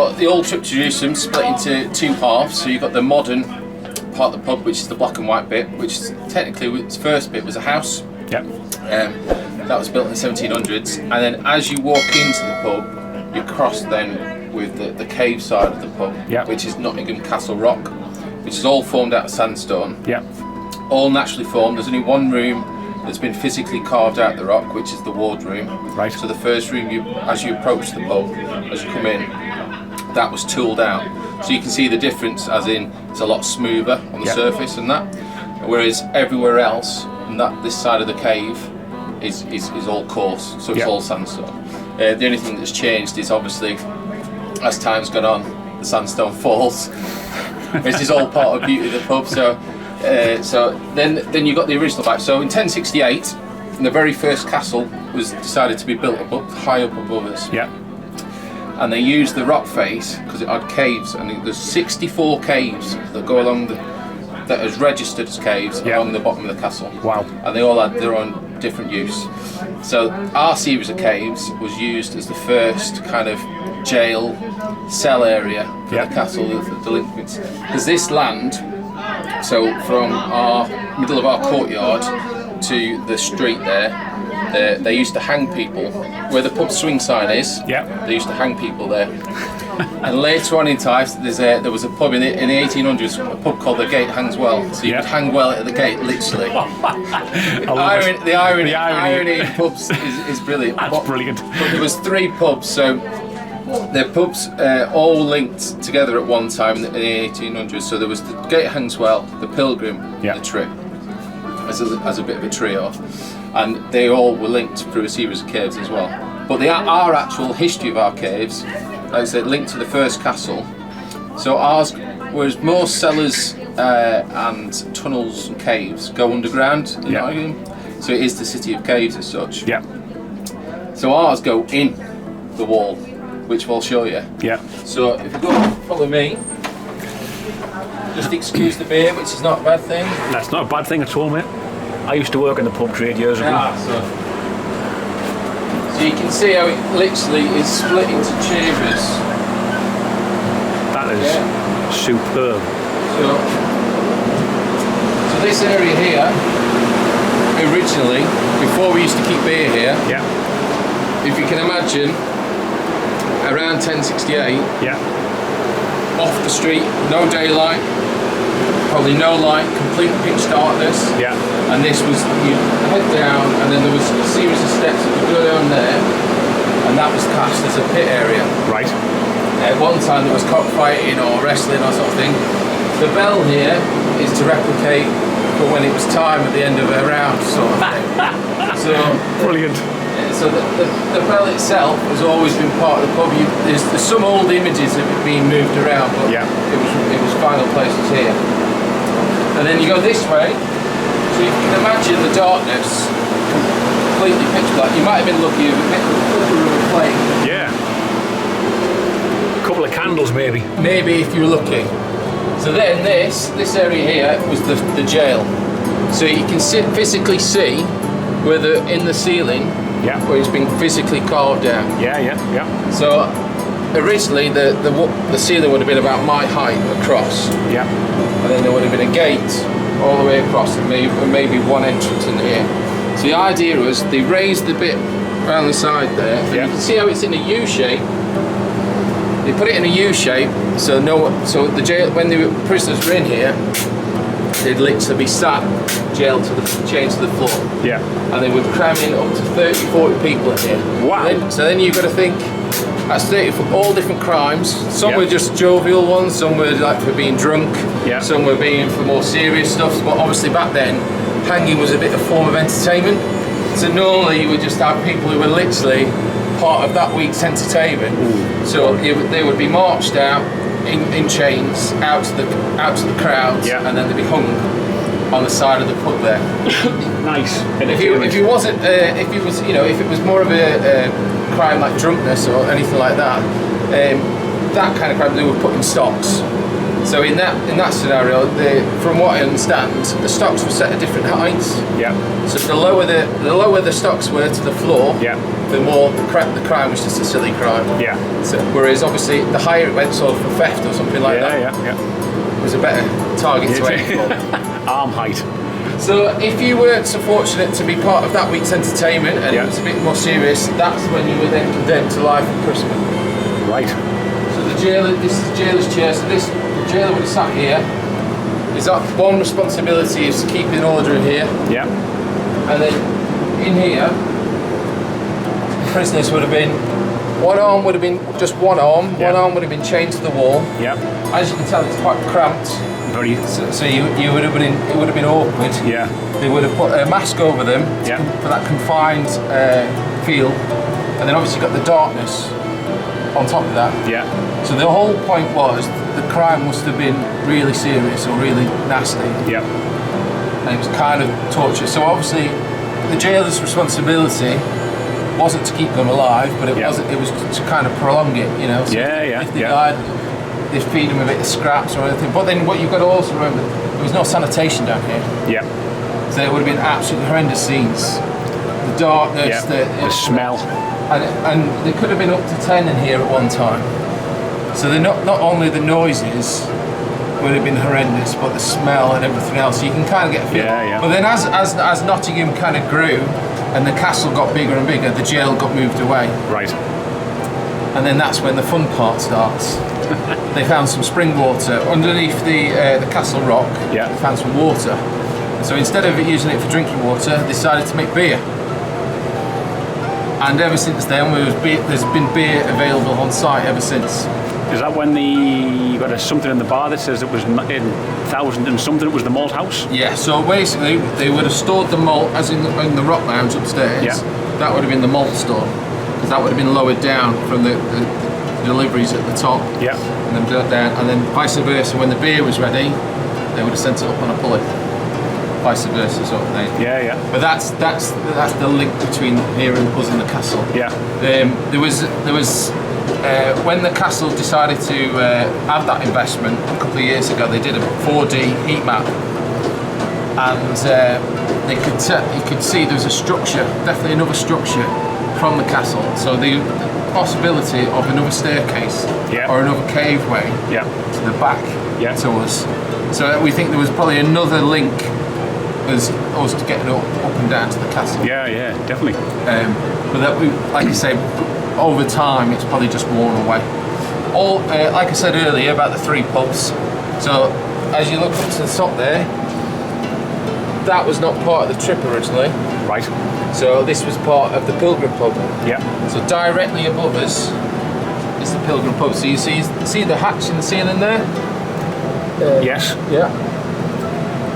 So the old trip to Jerusalem split into two halves. So you've got the modern part of the pub, which is the black and white bit, which is technically its first bit was a house. Yep. That was built in the 1700s, and then as you walk into the pub, you cross then with the cave side of the pub, yep. which is Nottingham Castle Rock, which is all formed out of sandstone. Yep. All naturally formed. There's only one room that's been physically carved out of the rock, which is the wardroom. Right. So the first room, as you approach the pub, as you come in, that was tooled out. So you can see the difference, as in it's a lot smoother on the yep. surface and that, whereas everywhere else, this side of the cave is all coarse, so it's yep. all sandstone. The only thing that's changed is obviously, as time's gone on, the sandstone falls, which is all part of the beauty of the pub. So then you got the original vibe. So in 1068, the very first castle was decided to be built high up above us. Yeah. And they used the rock face because it had caves, and there's 64 caves that go along that is registered as caves yep. along the bottom of the castle. Wow. And they all had their own different use. So our series of caves was used as the first kind of jail cell area for yep. the castle of the delinquents. Because this land, so from our middle of our courtyard to the street there, they used to hang people where the pub swing sign is. Yeah. They used to hang people there. And later on in time, there was a pub in the 1800s, a pub called the Gate Hangs Well. So you yeah. could hang well at the gate, literally. The irony in pubs is brilliant. That's brilliant. But there was 3 pubs, so the pubs all linked together at one time in the 1800s. So there was the Gate Hangs Well, the Pilgrim, yeah. the Trip, as a bit of a trio. And they all were linked through a series of caves as well. But our actual history of our caves, like I said, linked to the first castle. So ours, whereas most cellars and tunnels and caves go underground in Nottingham, so it is the city of caves as such. Yeah. So ours go in the wall, which we'll show you. Yeah. So if you go follow me, just excuse the beer, which is not a bad thing. That's not a bad thing at all, mate. I used to work in the pub trade years ago. So you can see how it literally is split into chambers. That is superb. So this area here, originally, before we used to keep beer here, yeah. if you can imagine, around 1068, yeah. off the street, no daylight, probably no light, complete pitch darkness. Yeah. And this was, you head down, and then there was a series of steps that would go down there, and that was classed as a pit area. Right. At one time there was cockfighting or wrestling or sort of thing. The bell here is to replicate for when it was time at the end of a round sort of thing. So brilliant. So the bell itself has always been part of the pub. There's some old images of it being moved around, but yeah. it was final places here. And then you go this way, so you can imagine the darkness, completely pitch black. You might have been lucky if it was a flame. Yeah. A couple of candles maybe. Maybe if you were lucky. So then this area here was the jail. So you can physically see where in the ceiling, yeah. where it's been physically carved out. Yeah, yeah, yeah. So originally the ceiling would have been about my height across. Yeah. And then there would have been a gate all the way across and maybe one entrance in here. So the idea was they raised the bit around the side there. And you can see how it's in a U shape. They put it in a U shape so the jail, when the prisoners were in here, they'd literally be sat jailed chained to the floor. Yeah. And they would cram in up to 30, 40 people in here. Wow. So then you've got to think, that's 30 for all different crimes. Some were just jovial ones, some were like for being drunk, some were being for more serious stuff. But obviously back then, hanging was a bit of a form of entertainment. So normally you would just have people who were literally part of that week's entertainment. Ooh. So they would be marched out in chains out to the crowd, and then they'd be hung on the side of the pub there. Nice. And if it was more of a crime like drunkenness or anything like that, that kind of crime they were put in stocks. So in that scenario, from what I understand, the stocks were set at different heights. Yeah. So the lower the stocks were to the floor, the more the crime was just a silly crime. Yeah. So, whereas obviously the higher it went, so for theft or something like that, it was a better target to aim for. Arm height. So if you weren't so fortunate to be part of that week's entertainment and it was a bit more serious, that's when you were then condemned to life imprisonment. Right. So the jailer, this is the jailer's chair. So the jailer would have sat here. His one responsibility is to keep in order in here. Yeah. And then in here, the prisoners would have been, one arm would have been just one arm. One arm would have been chained to the wall. Yeah. As you can tell, it's quite cramped. Very. So you would have been, it would have been awkward. Yeah. They would have put a mask over them for that confined feel, and then obviously got the darkness on top of that. Yeah. So the whole point was the crime must have been really serious or really nasty. Yeah. And it was kind of torture. So obviously the jailer's responsibility wasn't to keep them alive, but it was to kind of prolong it, you know. So if they died, they feed them a bit of scraps or anything. But then what you've got to also remember, there was no sanitation down here. Yeah. So it would have been absolutely horrendous scenes. The darkness, the smell. And there could have been up to 10 in here at one time. So they're not only the noises would have been horrendous, but the smell and everything else. You can kind of get a feel. But then as Nottingham kind of grew and the castle got bigger and bigger, the jail got moved away. Right. And then that's when the fun part starts. They found some spring water underneath the castle rock. Yeah. They found some water. So instead of using it for drinking water, they decided to make beer. And ever since then, there's been beer available on site ever since. Is that when you got something in the bar that says it was in 1000 and something, it was the malt house? Yeah, so basically they would have stored the malt, as in the rock lounge upstairs. Yeah. That would have been the malt store, because that would have been lowered down from the deliveries at the top. Yeah. And then built down, and then vice versa, when the beer was ready, they would have sent it up on a pulley. Vice versa sort of thing. Yeah, yeah. But that's the link between here and us and the castle. Yeah. There was when the castle decided to have that investment a couple of years ago, they did a 4D heat map, and you could see there was a structure, definitely another structure from the castle. So the possibility of another staircase or another caveway to the back to us. So we think there was probably another link as us getting up and down to the castle. Yeah, yeah, definitely. But that we, like I say, over time it's probably just worn away. All like I said earlier about the 3 pubs. So as you look up to the top there, that was not part of the trip originally. Right. So this was part of the Pilgrim pub. Yeah. So directly above us is the Pilgrim pub. So you see the hatch in the ceiling there? Yes. Yeah.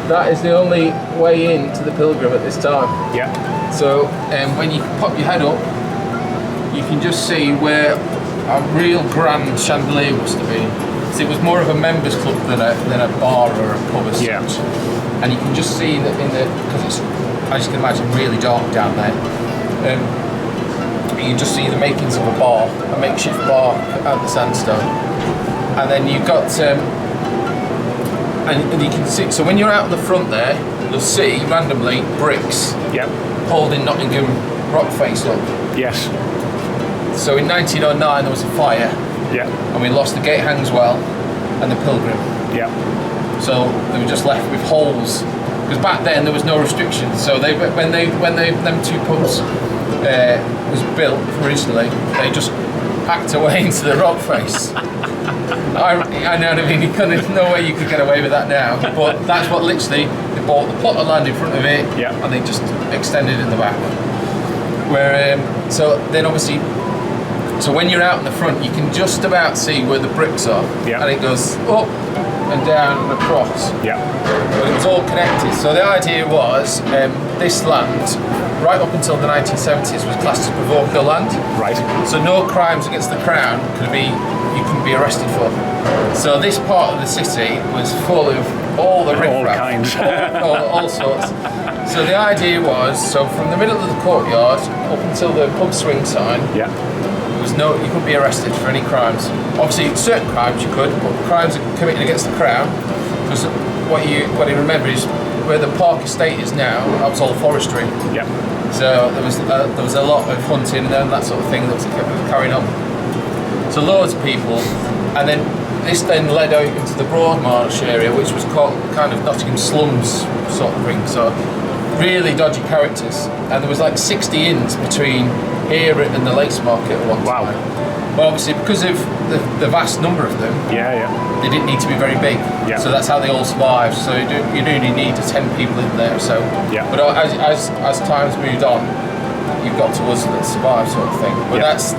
That is the only way in to the Pilgrim at this time. Yeah. So when you pop your head up, you can just see where a real grand chandelier must have been. So it was more of a members club than a bar or a pub as such. And you can just see that because it's, as you can imagine, really dark down there. You can just see the makings of a bar, a makeshift bar out of the sandstone. And then you've got, and you can see, so when you're out in the front there, you'll see randomly bricks holding Nottingham rock face up. Yes. So in 1909 there was a fire. Yeah. And we lost the Gate Hangswell and the Pilgrim. Yeah. So they were just left with holes, because back then there was no restrictions. So when them 2 pubs was built originally, they just hacked away into the rock face. I know what I mean. There's no way you could get away with that now. But that's what literally they bought the plot of land in front of it, and they just extended in the back. Where so then obviously. So when you're out in the front, you can just about see where the bricks are, and it goes up and down and across. Yeah. But it was all connected. So the idea was this land, right up until the 1970s, was classed as parochial land. Right. So no crimes against the crown you couldn't be arrested for. So this part of the city was full of all the riffraff, all kinds, all sorts. So the idea was, so from the middle of the courtyard up until the pub swing sign. you couldn't be arrested for any crimes. Obviously, certain crimes you could, but crimes committed against the crown, because what you remember is where the park estate is now, that was all forestry. Yeah. So there was a lot of hunting and that sort of thing that was carrying on. So loads of people, and then this then led out into the Broadmarsh area, which was called kind of Nottingham slums sort of thing. So really dodgy characters, and there was like 60 inns between here and the Lace Market at one time. Well, obviously because of the vast number of them, they didn't need to be very big. Yeah. So that's how they all survived. So you only need 10 people in there. So, but as time's moved on, you've got to us that survive sort of thing. But that's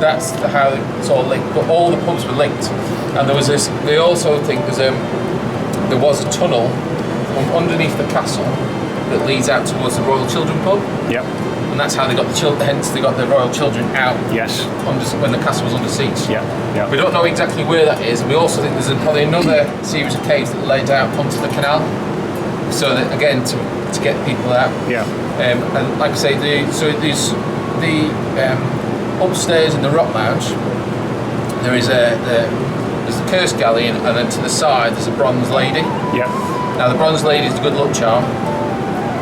how it's all linked. But all the pubs were linked, and there was this. They also think there was a tunnel underneath the castle that leads out towards the Royal Children pub. Yep. And that's how they got the children. Hence, they got the Royal Children out. Yes. When the castle was under siege. Yeah. Yeah. We don't know exactly where that is. And we also think there's probably another series of caves that laid out onto the canal. So that again to get people out. Yeah. And like I say, there's the upstairs in the Rock Lounge. There is there's the Curse Galleon, and then to the side there's a Bronze Lady. Yeah. Now the Bronze Lady is a good luck charm.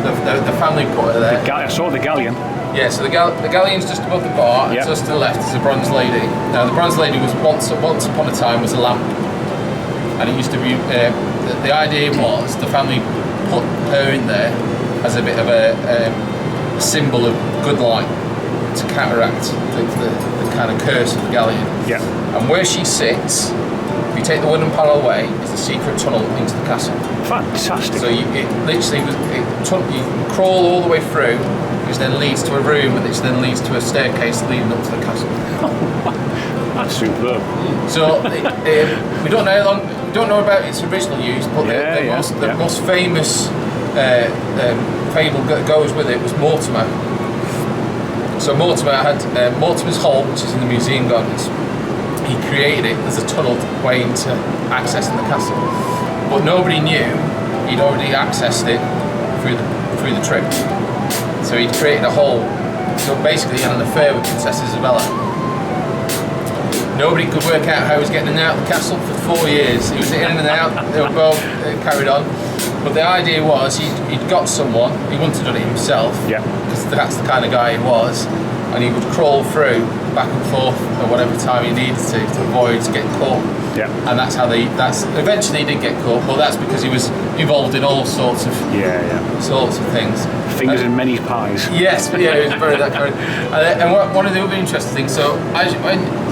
The family put her there. I saw the galleon. Yeah, so the galleon's just above the bar, and just to the left is the Bronze Lady. Now the Bronze Lady was once upon a time was a lamp, and it used to be. The idea was the family put her in there as a bit of a symbol of good light to counteract the kind of curse of the galleon. Yeah. And where she sits, if you take the wooden panel away, is a secret tunnel into the castle. Fantastic. So you crawl all the way through, which then leads to a room, which then leads to a staircase leading up to the castle. That's superb. So we don't know how long. We don't know about its original use, but the most famous fable that goes with it was Mortimer. So Mortimer had Mortimer's Hall, which is in the museum gardens. He created it as a tunnel way into accessing the castle, but nobody knew he'd already accessed it through the trip. So he'd created a hole. So basically, he had an affair with Princess Isabella. Nobody could work out how he was getting in and out of the castle for 4 years. He was in and out. They were both carried on. But the idea was he'd got someone. He wouldn't have done it himself. Yeah. Because that's the kind of guy he was. And he would crawl through back and forth at whatever time he needed to avoid getting caught. Yeah. And that's how eventually he did get caught, but that's because he was involved in all sorts of sorts of things. Fingers in many pies. Yes, but it was very that kind of. And one of the other interesting things, so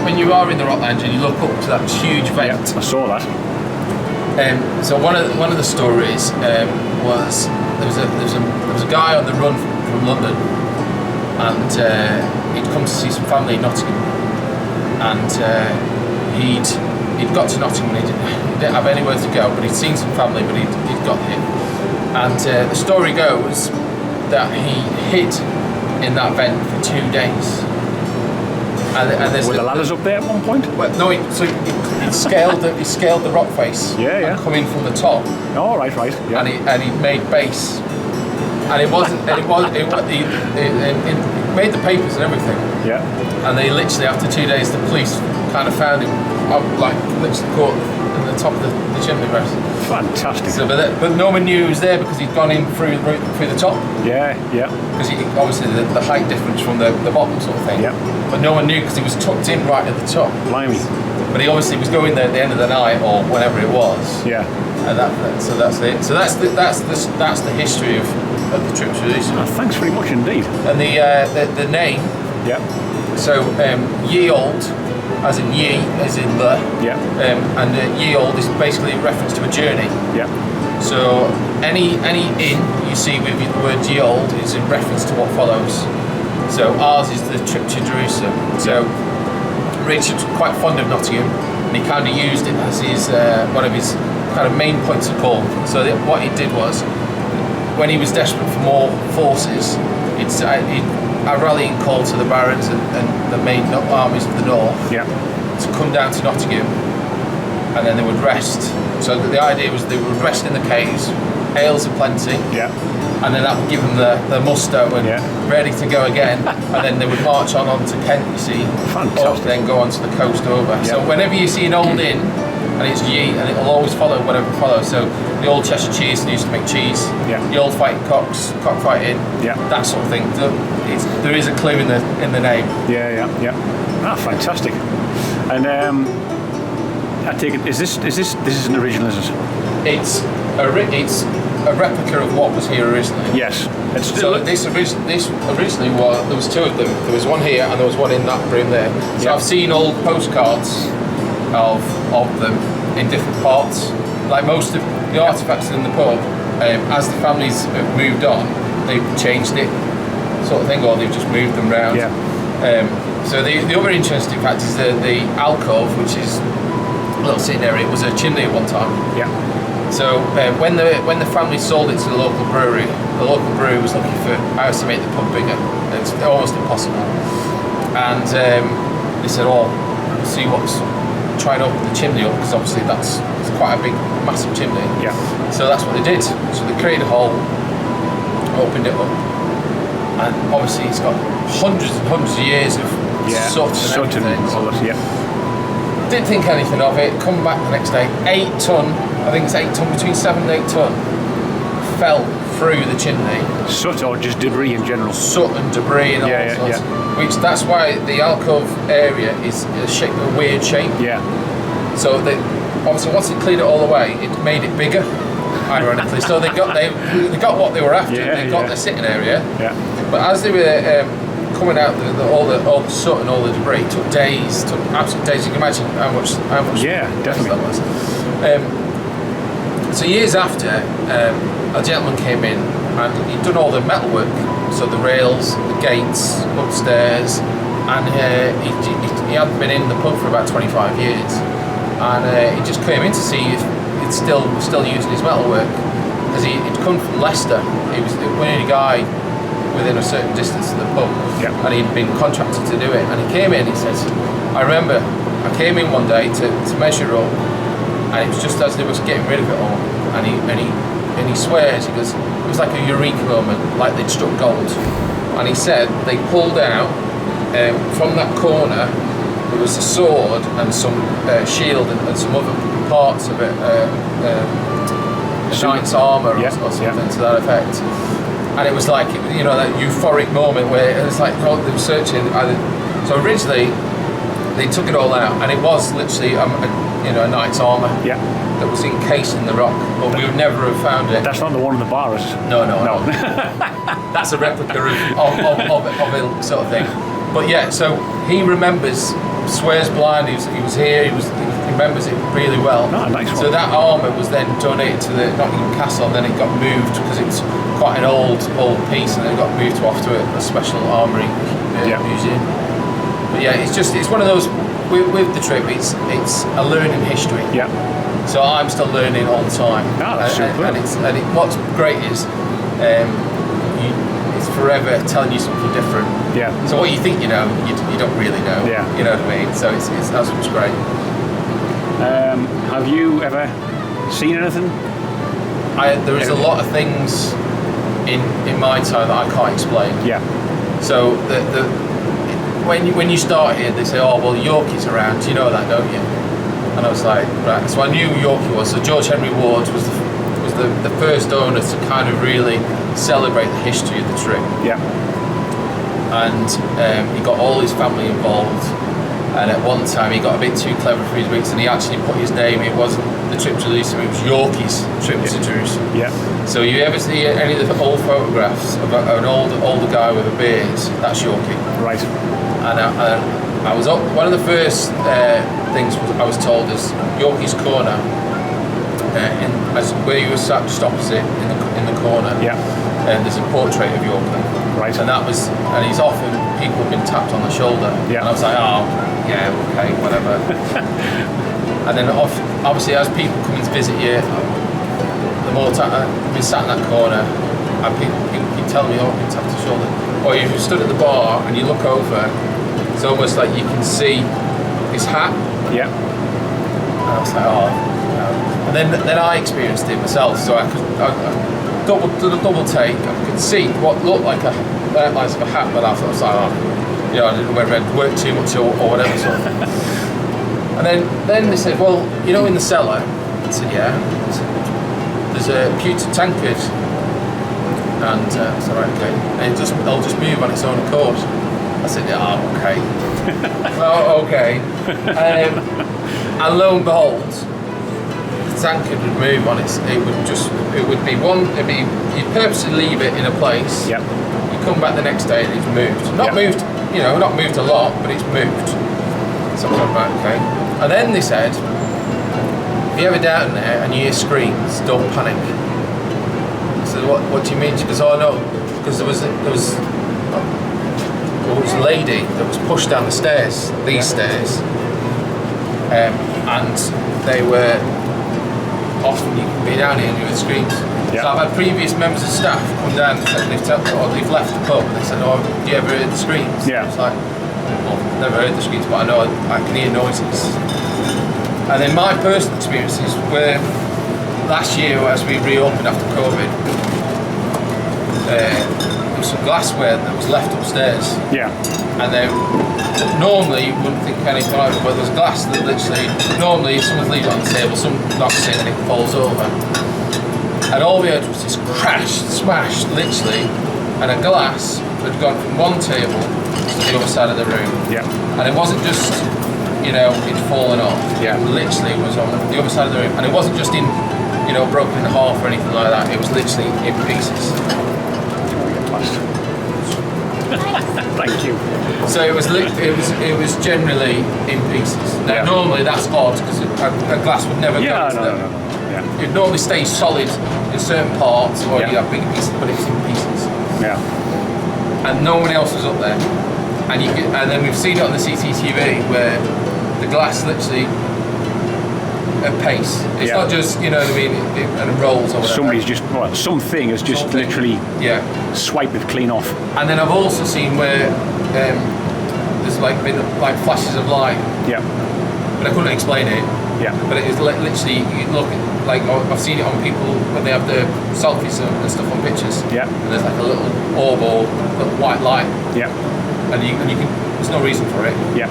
when you are in the Rock Lounge and you look up to that huge vent. I saw that. So one of the stories was there was a guy on the run from London, and he'd come to see some family in Nottingham, and he'd got to Nottingham and he didn't have anywhere to go, but he'd seen some family, but he'd got here. And the story goes that he hid in that vent for 2 days. And were the ladders up there at one point? Well, no, he scaled the rock face. And come in from the top. Oh, right. Yeah. And he made base. And it made the papers and everything. Yeah. And they literally, after 2 days, the police kind of found him, literally caught in the top of the chimney breast. Fantastic. So, but no one knew he was there because he'd gone in through the top. Yeah. Because obviously the height difference from the bottom sort of thing. Yeah. But no one knew because he was tucked in right at the top. Blimey. But he obviously was going there at the end of the night or whenever it was. Yeah. And so that's it. So that's the history of the trip to Jerusalem. Thanks very much indeed. And the name. Yeah. So Ye Olde, as in ye, as in the. Yeah. And Ye Olde is basically a reference to a journey. Yeah. So any inn you see with the word Ye Olde is in reference to what follows. So ours is the trip to Jerusalem. So Richard's quite fond of Nottingham, and he kind of used it as his one of his kind of main points of call. So what he did was, when he was desperate for more forces, he'd a rallying call to the barons and the main armies of the north to come down to Nottingham and then they would rest. So the idea was they would rest in the caves, ales aplenty, and then that would give them the muster and ready to go again. And then they would march onto Kent, you see, fantastic. Up, then go onto the coast over. So whenever you see an old inn, and it's Ye, and it'll always follow whatever follows. So the old Cheshire cheese, they used to make cheese. The old fighting cocks, cockfighting, that sort of thing. There is a clue in the name. Ah, fantastic. And I take it, this is an original, is it? It's a replica of what was here originally. Yes. So this originally was, there was two of them. There was one here and there was one in that room there. So I've seen old postcards of them in different parts. Like most of the artifacts in the pub, as the families have moved on, they've changed it, sort of thing, or they've just moved them round. So the other interesting fact is the alcove, which is a little sitting area, it was a chimney at one time. So when the family sold it to the local brewery was looking for how to make the pub bigger. It's almost impossible. And they said, "Oh, see what's trying to open the chimney up, because obviously it's quite a big, massive chimney." So that's what they did. So they created a hole, opened it up, and obviously it's got hundreds and hundreds of years of soot and everything. Didn't think anything of it. Come back the next day, 8 ton. I think it's 8 ton, between 7 and 8 ton, fell through the chimney. Soot or just debris in general? Soot and debris and all sorts. Which that's why the alcove area is a weird shape. So obviously once it cleared it all away, it made it bigger, ironically. So they got what they were after. They got the sitting area. But as they were coming out, all the soot and all the debris, it took days. Took absolute days. You can imagine how much. Definitely. That was. So years after, a gentleman came in and he'd done all the metalwork, so the rails, the gates, upstairs, and he hadn't been in the pub for about 25 years, and he just came in to see if it's still using his metalwork, because he'd come from Leicester. He was the only guy within a certain distance of the pub, and he'd been contracted to do it. And he came in, he says, "I remember I came in one day to measure up, and it was just as they was getting rid of it all, and he swears, he goes, it was like a eureka moment, like they'd struck gold." And he said they pulled out from that corner, there was a sword and some shield and some other parts of it, a knight's armour or something to that effect. And it was like, that euphoric moment where it was like, they were searching. So originally they took it all out, and it was literally a knight's armour that was encased in the rock, but we would never have found it. That's not the one in the bar, is it? No. That's a replica of a sort of thing. But so he remembers, swears blind, he was here, he remembers it really well. Nice one. So that armour was then donated to the Nottingham Castle, and then it got moved, because it's quite an old piece, and then it got moved off to a special armoury museum. But it's one of those, with the trip, it's a learning history. So I'm still learning all the time. That's super. And what's great is it's forever telling you something different. So what you think you know, you don't really know. You know what I mean? So that's what's great. Have you ever seen anything? There is a lot of things in my time that I can't explain. So when you start here, they say, "Oh, well, Yorkie's around. You know that, don't you?" And I was like, right. So I knew Yorkie was. So George Henry Ward was the first owner to kind of really celebrate the history of the trip. And he got all his family involved. And at one time he got a bit too clever for his boots, and he actually put his name. It wasn't the trip to Jerusalem; it was Yorkie's trip to Jerusalem. So you ever see any of the old photographs of an older guy with a beard? That's Yorkie. Right. And I was up. One of the first things I was told is Yorkie's corner, where you were sat just opposite in the corner. And there's a portrait of Yorkie. Right. And he's often, people have been tapped on the shoulder. And I was like, oh, yeah, okay, whatever. And then obviously as people come in to visit you, the more time I've been sat in that corner, and people keep telling me, oh, I've been tapped on the shoulder. Or if you stood at the bar and you look over, it's almost like you can see his hat. And I was like, oh. And then I experienced it myself, so I did a double take. I could see what looked like the outlines of a hat, but I thought, I didn't know whether I'd worked too much or whatever. So. And then they said, well, in the cellar. I said, yeah. There's a pewter tankard, and I said, right, okay. And it'll just move on its own accord. I said, yeah, okay. Oh, okay. And lo and behold, the tankard would move on its. You'd purposely leave it in a place. Yep. You come back the next day and it's moved. Not moved, not moved a lot, but it's moved. So I was like, okay. And then they said, if you ever down there and you hear screams, don't panic. I said, what do you mean? She goes, oh no, because there was a lady that was pushed down the stairs, these stairs, and they were often you can be down here and you hear screams. Yeah. So I've had previous members of staff come down and said they've left the pub and they said, oh, do you ever hear the screams? Yeah. It's like, well, never heard the screams, but I know I can hear noises. And then my personal experiences were last year as we reopened after COVID, there was some glassware that was left upstairs. Yeah. And then normally you wouldn't think anything of it, but there's glass that literally, normally if someone's leaving it on the table, some knocks it and it falls over. And all we heard was this crash, smash, literally, and a glass had gone from one table to the other side of the room. Yeah. And it wasn't just, it'd fallen off. Yeah. It literally was on the other side of the room. And it wasn't just in, broken in half or anything like that. It was literally in pieces. Thank you. So it was generally in pieces. Now normally that's odd because a glass would never go into them. No. Yeah. It normally stays solid in certain parts, or you have bigger pieces, but it's in pieces. Yeah. And no one else was up there. And then we've seen it on the CCTV where the glass literally at pace. It's not just, and it rolls or whatever. Somebody's just, something has just literally swiped it clean off. And then I've also seen where there's been flashes of light. Yeah. But I couldn't explain it. Yeah. But it is literally, you look, I've seen it on people when they have the selfies and stuff on pictures. Yeah. And there's a little orb or little white light. Yeah. And you can, there's no reason for it. Yeah.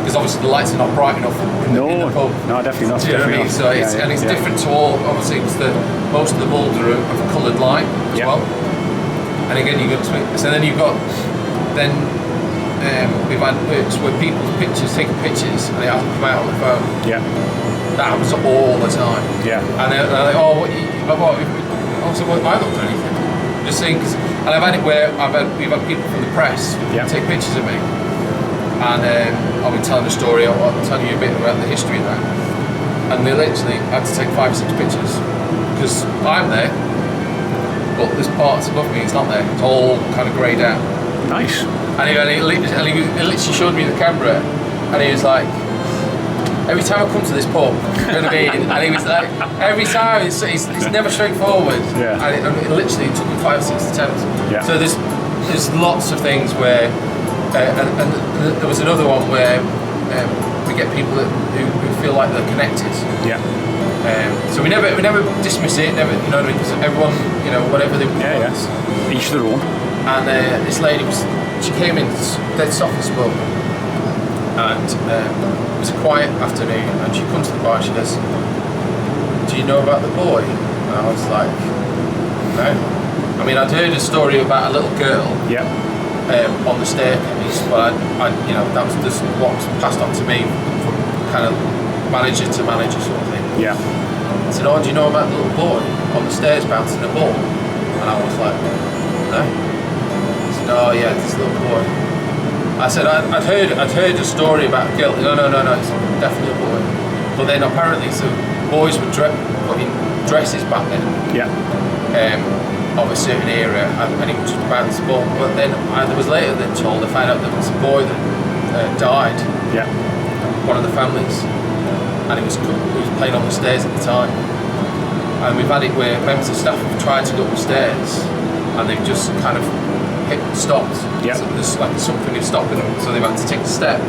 Because obviously the lights are not bright enough in the pub. No, definitely not. Do you know what I mean? So it's different to all, obviously, because most of the bulbs are of coloured light as well. And again, so then you've got, we've had works where people's taking pictures and they have to come out on the phone. Yeah. That happens all the time. Yeah. And they're like, oh, so I don't do anything. Just saying, and I've had it where we've had people from the press take pictures of me. And I'll be telling a story, I'll tell you a bit about the history of that. And they literally had to take 5 or 6 pictures. Because I'm there, but there's parts above me, it's not there. It's all kind of greyed out. Nice. And he literally showed me the camera, and he was like, every time I come to this pub, and he was like, every time, it's never straightforward. Yeah. And it literally took me 5 or 6 attempts. Yeah. So there's lots of things where, and there was another one where we get people who feel like they're connected. Yeah. So we never dismiss it. Never, you know what I mean? Because everyone, whatever they want. Yeah. Each their own. And this lady she came in dead soft and spoke, and it was a quiet afternoon. And she comes to the bar and she goes, "Do you know about the boy?" And I was like, "No." I mean, I'd heard a story about a little girl. Yeah. On the staircase, but that was just what was passed on to me from kind of manager to manager sort of thing. Yeah. I said, "Oh, do you know about the little boy on the stairs bouncing a ball?" And I was like, "No." He said, "Oh yeah, this little boy." I said, I'd heard a story about a girl. No, it's definitely a boy. But then apparently, so boys were putting dresses back then. Yeah. Of a certain era, and it was just bounce ball. But then there was later then told, I found out there was a boy that died. Yeah. One of the families, and he was playing on the stairs at the time. And we've had it where members of staff have tried to go upstairs, and they've just kind of stopped. Yeah. So there's something is stopping them, so they've had to take a step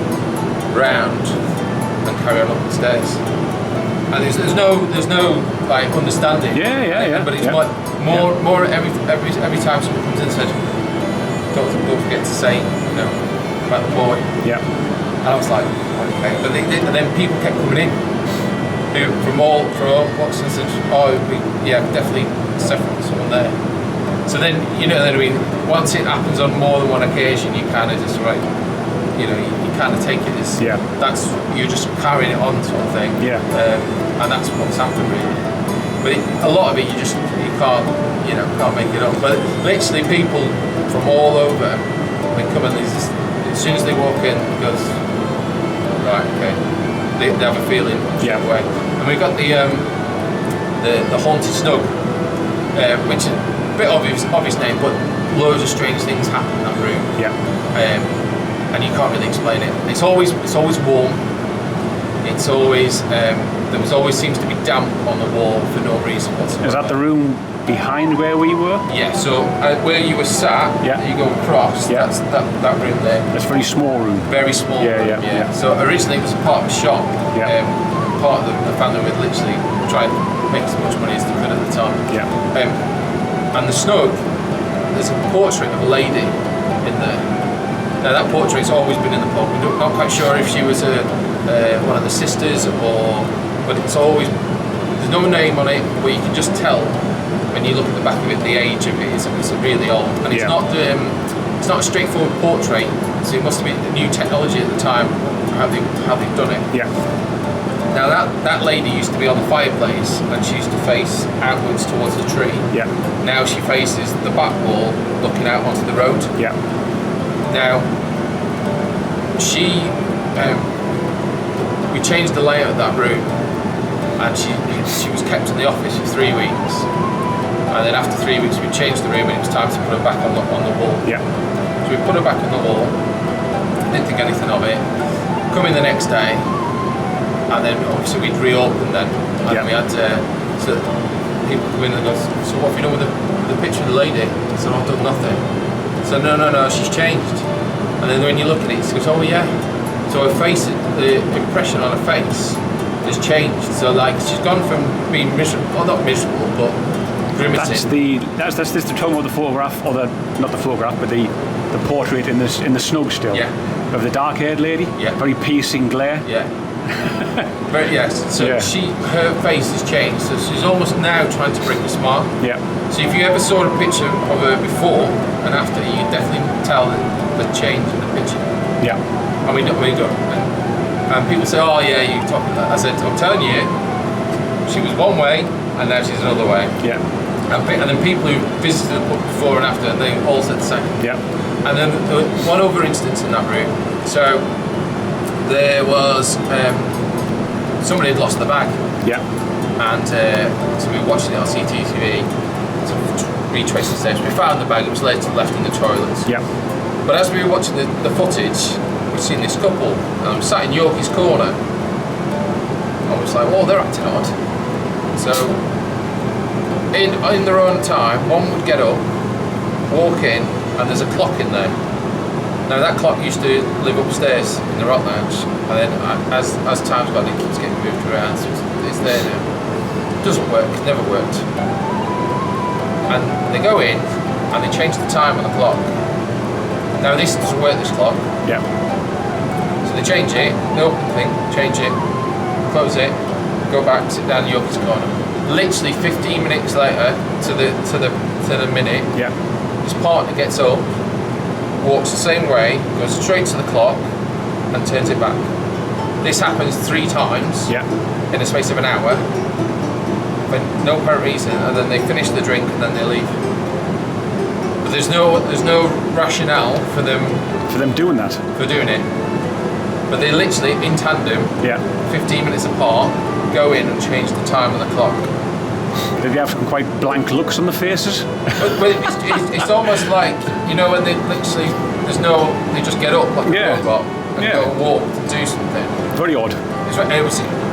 round and carry on up the stairs. and there's no like understanding. Yeah. But it's more every time someone comes in and said, don't forget to say, about the boy. Yeah. And I was like, okay. But and then people kept coming in from all what's and said, definitely someone there. So then once it happens on more than one occasion, you kind of just you kind of take it as that's you're just carrying it on sort of thing. Yeah. And that's what's happened really. But a lot of it you can't make it up. But literally people from all over they come and as soon as they walk in, it goes right, okay. They have a feeling straight away. And we've got the haunted snug, which is a bit obvious name, but loads of strange things happen in that room. Yeah. And you can't really explain it. It's always warm. It's always there always seems to be damp on the wall for no reason whatsoever. Is that the room behind where we were? Yeah. So where you were sat, you go across. Yeah. That's that room there. It's a very small room. Very small. Yeah. So originally it was a part of a shop. Yeah. Part of the family would literally try and make as much money as they could at the time. Yeah. And the snug, there's a portrait of a lady in there. Now that portrait's always been in the pub. We're not quite sure if she was one of the sisters but it's always, there's no name on it, but you can just tell when you look at the back of it, the age of it. It's really old, and it's not a straightforward portrait. So it must have been new technology at the time how they've done it. Yeah. Now that lady used to be on the fireplace, and she used to face outwards towards the tree. Yeah. Now she faces the back wall, looking out onto the road. Yeah. Now, we changed the layout of that room, and she was kept in the office for 3 weeks, and then after 3 weeks we changed the room, and it was time to put her back on the wall. Yeah. So we put her back on the wall, didn't think anything of it, come in the next day, and then obviously we'd reopened then, and we had so people come in and go, so what have you done with the picture of the lady? I said, I've done nothing. So no, she's changed. And then when you look at it, she goes, oh yeah. So her face, the impression on her face has changed. So like she's gone from being miserable, well not miserable, but grimacing. That's the talking about the photograph, or not the photograph, but the portrait in the snug still. Yeah. Of the dark-haired lady. Yeah. Very piercing glare. Yeah. So her face has changed. So she's almost now trying to bring a smile. Yeah. So if you ever saw a picture of her before and after, you definitely tell the change in the picture. Yeah. And we don't. And people say, oh yeah, you talking that. I said, I'm telling you, she was one way and now she's another way. Yeah. And then people who visited the pub before and after, they all said the same. Yeah. And then there was one other instance in that room. So there was somebody had lost the bag. Yeah. And so we were watching it on CCTV to retrace the steps. We found the bag. It was later left in the toilets. Yeah. But as we were watching the footage, we'd seen this couple, and I'm sat in Yorkie's corner. I was like, oh, they're acting odd. So in their own time, one would get up, walk in, and there's a clock in there. Now that clock used to live upstairs in the Rock Lounge, and then as time's gone, it keeps getting moved around, so it's there now. It doesn't work, it never worked. And they go in, and they change the time on the clock. Now this doesn't work, this clock. Yeah. So they change it, they open the thing, change it, close it, go back, sit down in Yorkie's corner. Literally 15 minutes later, to the minute, his partner gets up, walks the same way, goes straight to the clock, and turns it back. This happens 3 times in the space of an hour, for no apparent reason, and then they finish the drink and then they leave. But there's no rationale for them doing that. For doing it. But they literally in tandem, 15 minutes apart, go in and change the time on the clock. Did they have some quite blank looks on the faces? but it's almost like, you know, when they literally, they just get up like a robot and go and walk to do something. Very odd. I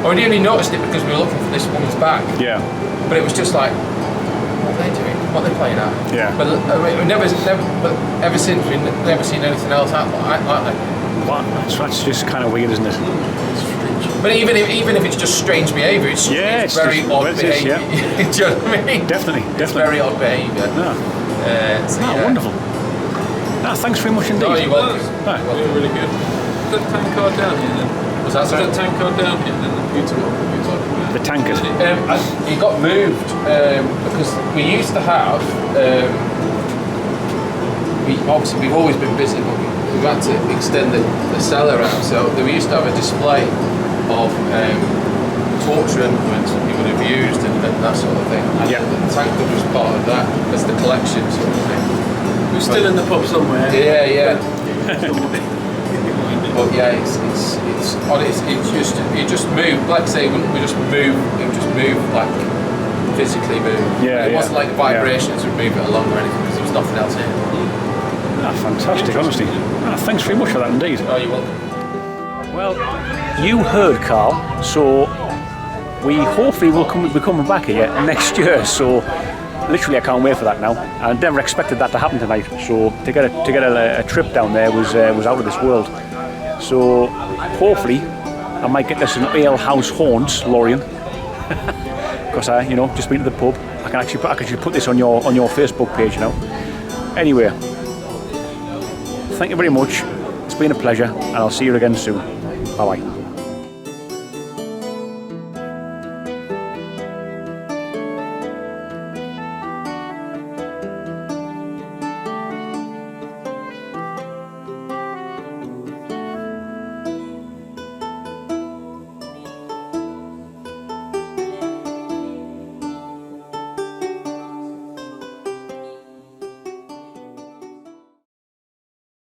only noticed it because we were looking for this woman's bag. Yeah. But it was just like, what are they doing? What are they playing at? Yeah. But ever since, we've never seen anything else like that. That's just kind of weird, isn't it? But even if it's just strange behaviour, it's very odd behaviour. Do you know what I mean? Definitely. It's very odd behaviour. Wonderful. Thanks very much indeed. Oh, you're welcome. Really good. Is that tank car down here then? Was that that tank car down here then? The tankers. It got moved because we used to have. We've always been busy, but we've had to extend the cellar out. So we used to have a display of torture implements that we would have used and that sort of thing. And the tank was part of that as the collection sort of thing. We're still in the pub somewhere. Yeah. But yeah, it's just moved. Like I say, it would just move like physically move. It wasn't like the vibrations would move it along or anything because there was nothing else here. Fantastic, honestly. Thanks very much for that indeed. Oh, you're welcome. Well, you heard Karl, so we hopefully will be coming back here next year. So literally, I can't wait for that now. I never expected that to happen tonight. So to get a trip down there was out of this world. So hopefully, I might get this in Ale House Horns, Lorien, because I, just been to the pub. I can actually put this on your Facebook page now. Anyway, thank you very much. It's been a pleasure, and I'll see you again soon. Bye bye.